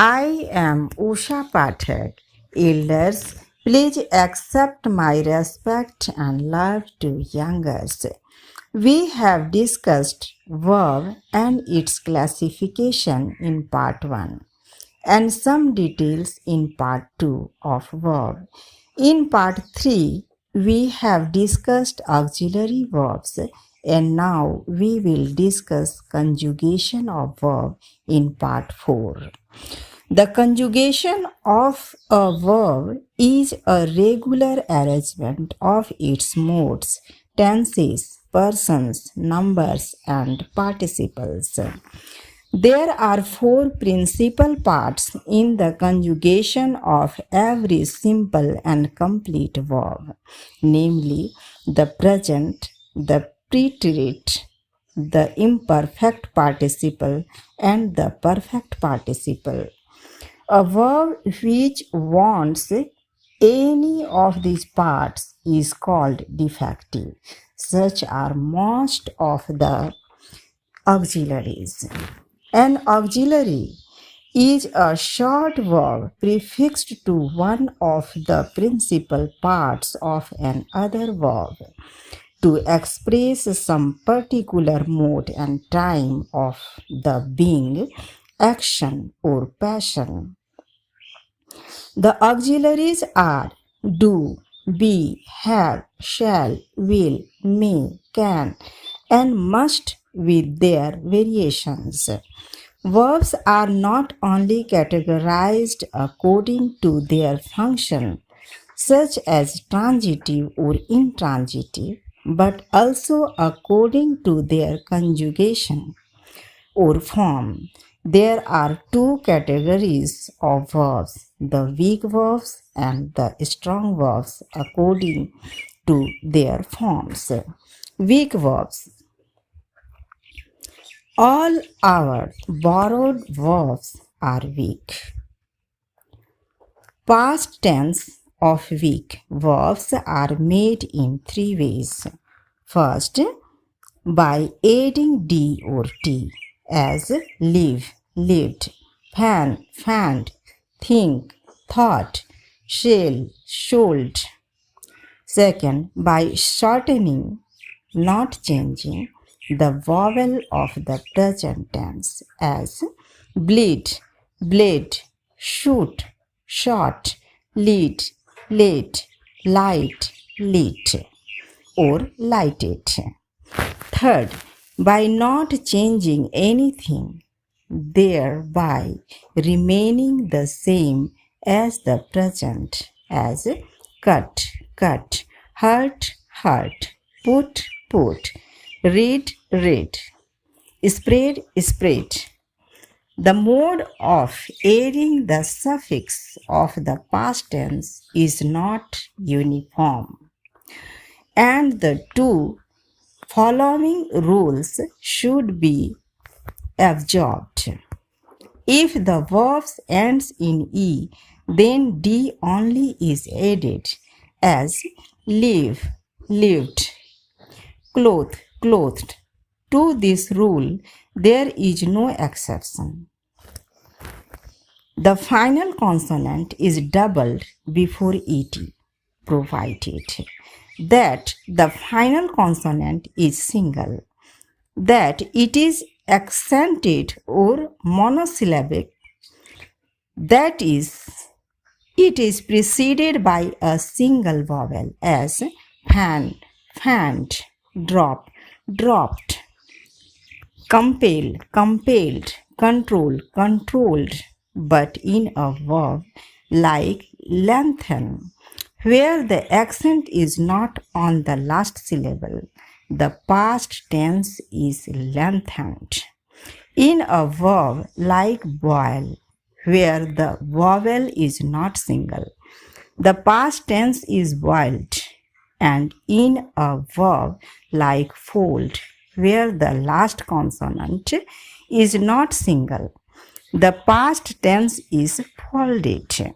I am Usha Pathak. Elders, please accept my respect and love to youngers. We have discussed verb and its classification in part 1 and some details in part 2 of verb. In part 3, we have discussed auxiliary verbs and now we will discuss conjugation of verb in part 4. The conjugation of a verb is a regular arrangement of its modes, tenses, persons, numbers, and participles. There are 4 principal parts in the conjugation of every simple and complete verb, namely the present, the preterite, the imperfect participle, and the perfect participle. A verb which wants any of these parts is called defective. Such are most of the auxiliaries. An auxiliary is a short verb prefixed to one of the principal parts of another verb to express some particular mode and time of the being, action, or passion. The auxiliaries are do, be, have, shall, will, may, can, and must with their variations. Verbs are not only categorized according to their function, such as transitive or intransitive, but also according to their conjugation or form. There are 2 categories of verbs, the weak verbs and the strong verbs according to their forms. Weak verbs. All our borrowed verbs are weak. Past tense of weak verbs are made in 3 ways. First, by adding d or t, as live, lived, fan, fanned, think, thought, shall, should. Second, by shortening, not changing, the vowel of the present tense, as bleed, bled, shoot, shot, lead, late, light, lit, or lighted. Third, by not changing anything, thereby remaining the same as the present, as cut, cut, hurt, hurt, put, put, read, read, spread, spread. The mode of adding the suffix of the past tense is not uniform, and the 2 following rules should be absorbed. If the verb ends in e, then d only is added, as live, lived, cloth, clothed. To this rule, there is no exception. The final consonant is doubled before et, provided that the final consonant is single, that it is accented or monosyllabic, that is, it is preceded by a single vowel, as fan, fanned, drop, dropped, compel, compelled, control, controlled. But in a verb like lengthen, where the accent is not on the last syllable, the past tense is lengthened. In a verb like boil, where the vowel is not single, the past tense is boiled. And in a verb like fold, where the last consonant is not single, the past tense is folded.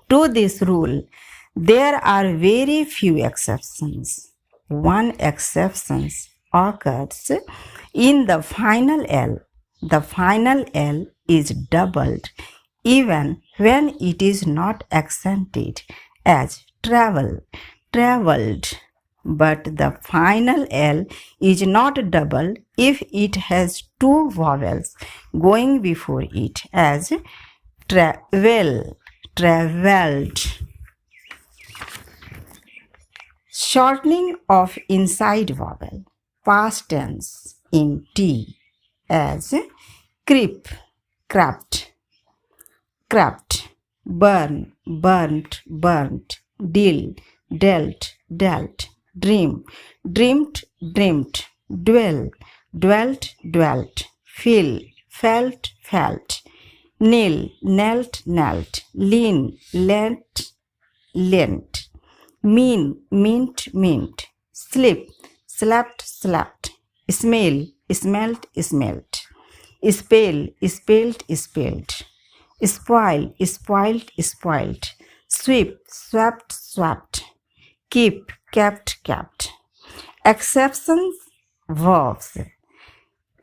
To this rule, there are very few exceptions. One exception occurs in the final L, the final L is doubled even when it is not accented, as travel, traveled. But the final L is not doubled if it has two vowels going before it, as travel, traveled. Shortening of inside vowel, past tense in T, as creep, crept, crept, burn, burnt, burnt, deal, dealt, dealt, dream, dreamed, dreamed, dwell, dwelt, dwelt, feel, felt, felt, kneel, knelt, knelt, lean, leant, leant, mean, mint, mint, slip, slept, slept, smell, smelt, smelt, spell, spelled, spelled, spoil, spoiled, spoiled, sweep, swept, swept, keep, kept, kept. Exceptions verbs: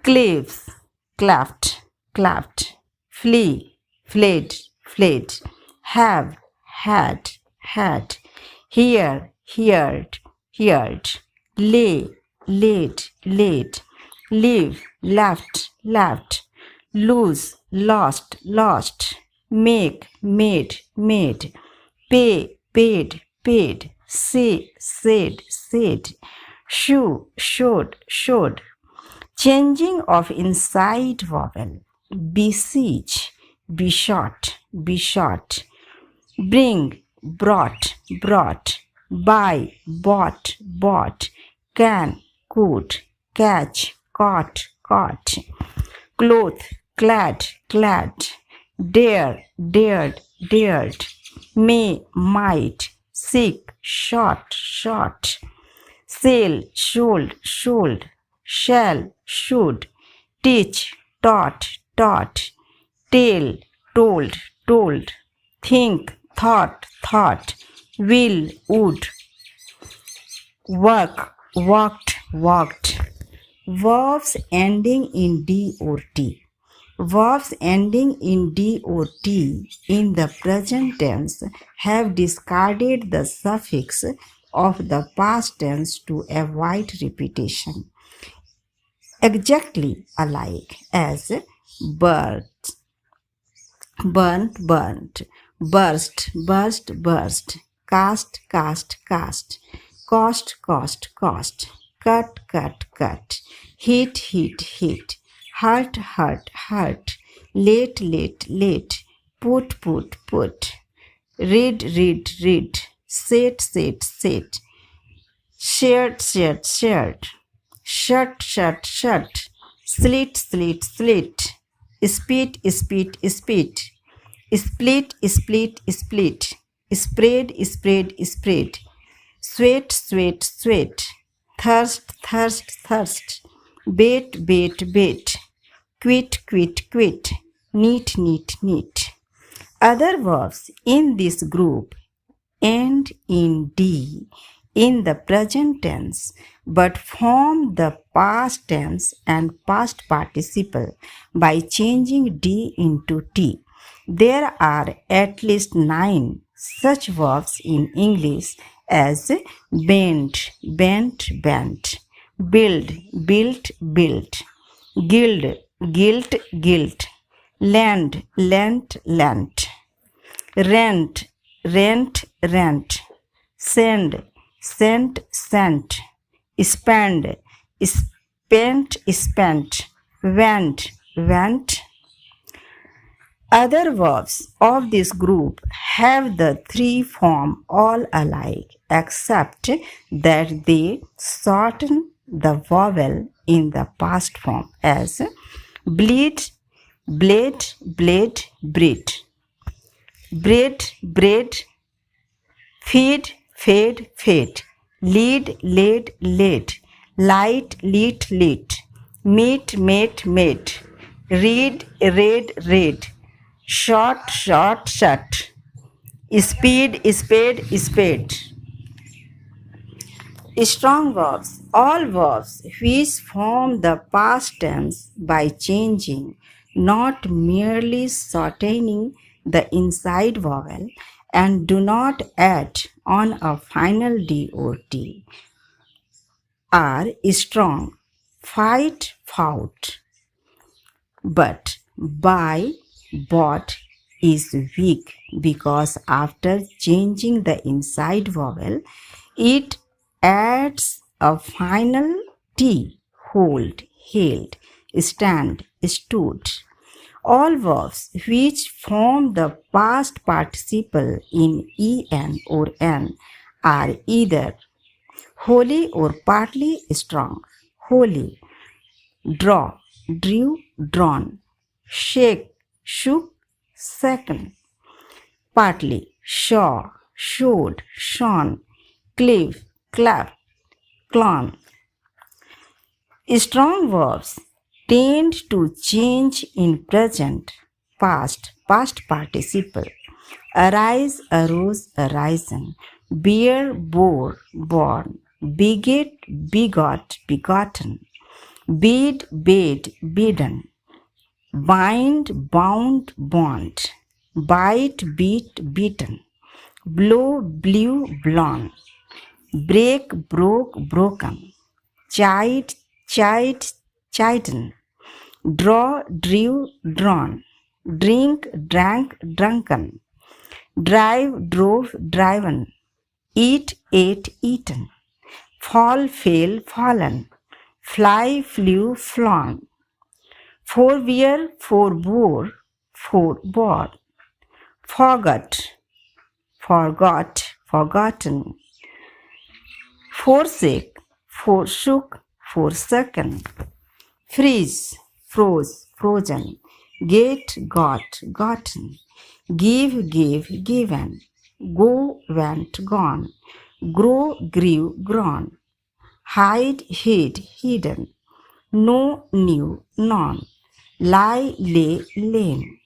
cleaves, cleft, cleft, flee, fled, fled, have, had, had, hear, heard, heard, lay, laid, laid, leave, left, left, lose, lost, lost, make, made, made, pay, paid, paid, say, said, said, shoe, showed, showed. Changing of inside vowel: beseech, besought, besought, bring, brought, brought, buy, bought, bought, can, could, catch, caught, caught, cloth, clad, clad, dare, dared, dared, may, might, seek, shot, shot, sail, should, should, shall, should, teach, taught, taught, tell, told, told, think, thought, thought, will, would, work, walked, walked. Verbs ending in D or T. Verbs ending in D or T in the present tense have discarded the suffix of the past tense to avoid repetition. Exactly alike as burnt, burnt, burnt, burst, burst, burst, cast, cast, cast, cost, cost, cost, cut, cut, cut, hit, hit, hit, hurt, hurt, hurt, late, late, late, put, put, put, read, read, read, set, set, set, shared, shared, shared, shut, shut, shut, slit, slit, slit, spit, spit, spit, split, split, split, spread, spread, spread, sweat, sweat, sweat, thirst, thirst, thirst, bait, bait, bait, quit, quit, quit, neat, neat, neat. Other verbs in this group end in D in the present tense but form the past tense and past participle by changing D into T. There are at least 9 such verbs in English as bend, bent, bent, build, built, built, gild, guilt, guilt, lend, lent, lent, rent, rent, rent, send, sent, sent, spend, spent, spent, went, went. Other verbs of this group have the 3 forms all alike except that they shorten the vowel in the past form as bleed, blade, blade, breed, bread, bread, feed, fed, fed, lead, laid, laid, light, lit, lit, meet, mate, mate, read, read, read, short, short, shut, speed, spade, spade. Strong verbs. All verbs which form the past tense by changing, not merely shortening the inside vowel, and do not add on a final D or T, are strong. Fight, fought. But by, bought is weak because after changing the inside vowel, it adds a final T. Hold, held, stand, stood. All verbs which form the past participle in en or n are either wholly or partly strong. Wholly, draw, drew, drawn, shake, shook, shaken. Partly, saw, showed, shone, cleave, clap, clown. Strong verbs tend to change in present, past, past participle. Arise, arose, arisen. Bear, bore, born. Beget, begot, begotten. Bid, bade, bidden. Bind, bound, bond. Bite, beat, beaten. Blow, blew, blown. Break, broke, broken. Chide, chide, chiden. Draw, drew, drawn. Drink, drank, drunken. Drive, drove, driven. Eat, ate, eaten. Fall, fail, fallen. Fly, flew, flown. Forbear, forbore, forbore. Forgot, forgot, forgotten. Forsake, forsook, forsaken. Freeze, froze, frozen. Get, got, gotten. Give, gave, given. Go, went, gone. Grow, grew, grown. Hide, hid, hidden. Know, knew, known. Lie, lay, lain.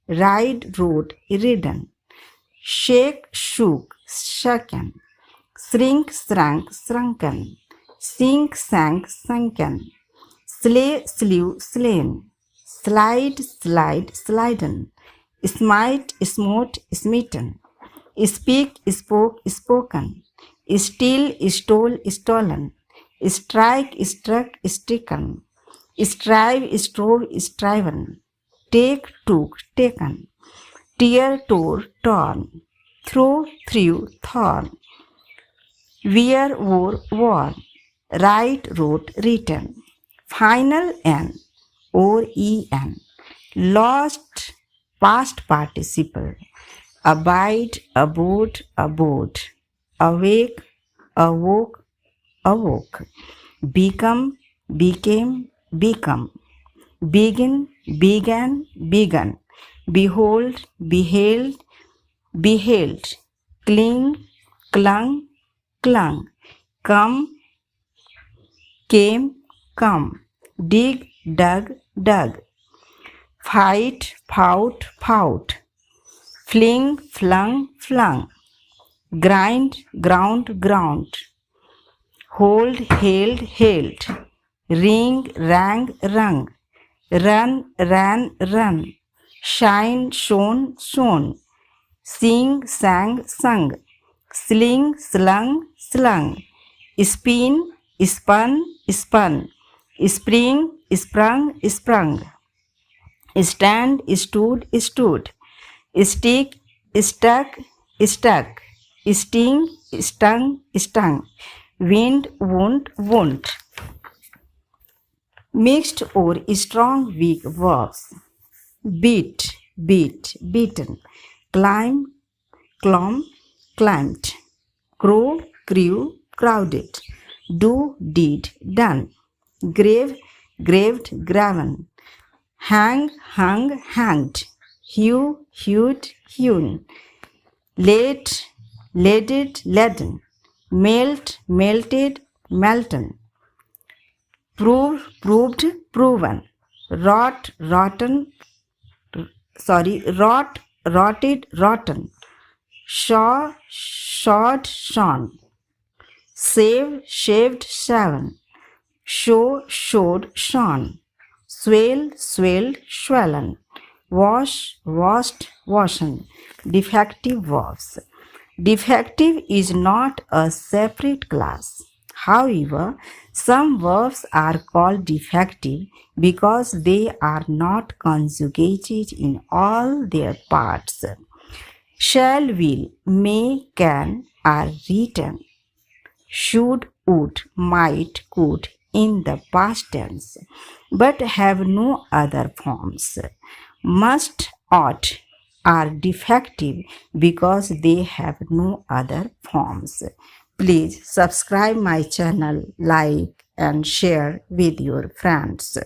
Ride, rode, ridden. Shake, shook, shaken. Shrink, shrank, shrunken. Sink, sank, sunken. Slay, slew, slain. Slide, slide, sliden. Smite, smote, smitten. Speak, spoke, spoken. Steal, stole, stolen. Strike, struck, stricken. Strive, strove, striven. Take, took, taken. Tear, tore, torn. Throw, threw, thorn. Wear, wore, worn. Write, wrote, written. Final N or en. Lost, past participle. Abide, abode, abode. Awake, awoke, awoke. Become, became, become. Begin, began, begun. Behold, beheld, beheld. Cling, clung, clung. Come, came, come. Dig, dug, dug. Fight, fought, fought. Fling, flung, flung. Grind, ground, ground. Hold, held, held. Ring, rang, rung. Run, ran, run. Shine, shone, shone. Sing, sang, sung. Sling, slung, slung. Spin, spun, spun. Spring, sprung, sprung. Stand, stood, stood. Stick, stuck, stuck. Sting, stung, stung. Wind, wound, wound. Mixed or strong weak verbs. Beat, beat, beaten. Climb, clomb, climbed. Grow, grew, crowded. Do, did, done. Grave, graved, graven. Hang, hung, hanged. Hew, hewed, hewn. Laid, leaded, leaden. Melt, melted, melten. Prove, proved, proven. Rot, rotten, rot, rotted, rotten. Shaw, shod, shone. save, shaved, shaven, show, showed, shone, swell, swelled, swollen, wash, washed, washen. Defective verbs. Defective is not a separate class. However, some verbs are called defective because they are not conjugated in all their parts. Shall, will, may, can are written should, would, might, could in the past tense, but have no other forms. Must, ought are defective because they have no other forms. Please subscribe my channel, like and share with your friends.